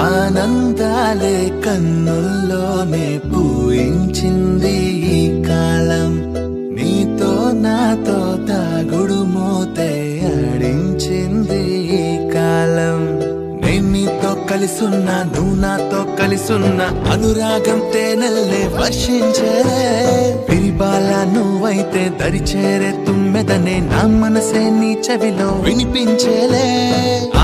ఆనందాలే కన్నుల్లోనే పూయించింది ఈ కాలం, నీతో నాతో తాగుడు మోతే ఆడించింది ఈ కాలం. నేను నీతో కలిసున్నా, నువ్వు నాతో కలిసున్నా, అనురాగం తేనెల్లే వర్షించేలే. విరిబాల నువ్వైతే దరిచేరే తుమ్మెదనే నా మనసే నీ చెవిలో వినిపించేలే.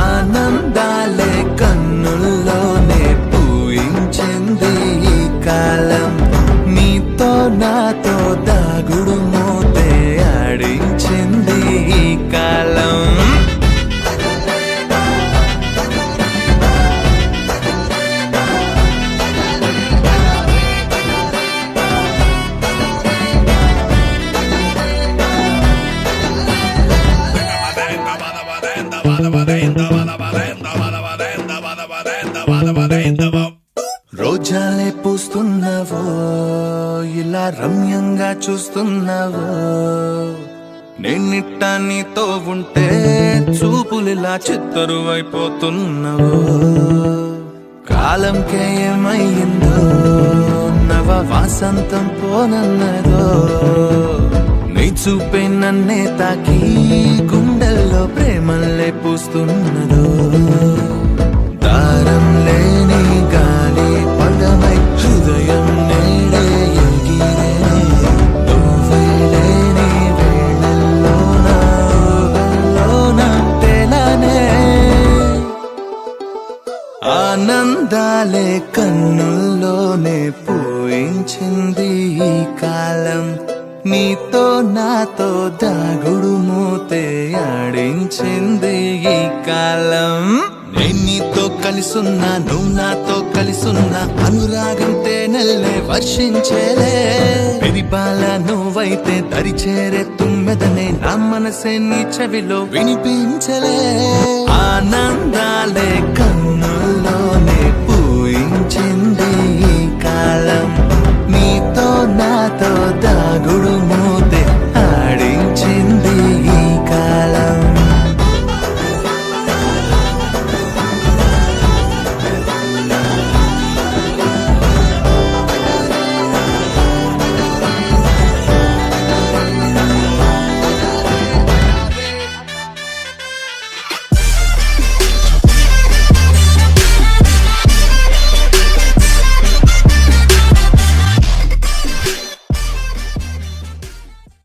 ఆనందాలే కన్నుల్లోనే పూయించింది ఈ కాలం, నీతో నాతో దాగుడు మోతే ఆడించింది ఈ కాలం. రోజాలే పూస్తున్నావో, ఇలా రమ్యంగా చూస్తున్నావో, నేనిట్టా నీతో ఉంటే చూపులిలా చిత్తరువైపోతున్నావో. కాలంకే ఏమయ్యిందో, నవ వాసంతం పోనన్నదో, నీ చూపే నన్నే తాకి గుండెల్లో ప్రేమల్లే పూస్తున్నదో. దారం లేని గాలి పదమై హృదయం నేడే ఎగిరే, నువ్వే లేని వేళల్లోన తెలనే. ఆనందాలే కన్నుల్లోనే పూయించింది ఈ కాలం, నీతో నాతో దాగుడు మూతే ఆడించింది ఈ కాలం. నేను నీతో కలిసున్నా, నువ్వు నాతో కలిసున్నా, అనురాగం తేనెల్లే వర్షించేలే. విరిబాల నువ్వైతే దరిచేరే తుమ్మెదనే నా మనసే నీ చెవిలో వినిపించలే. ఆనందాలే కన్నుల్లోనే పూయించింది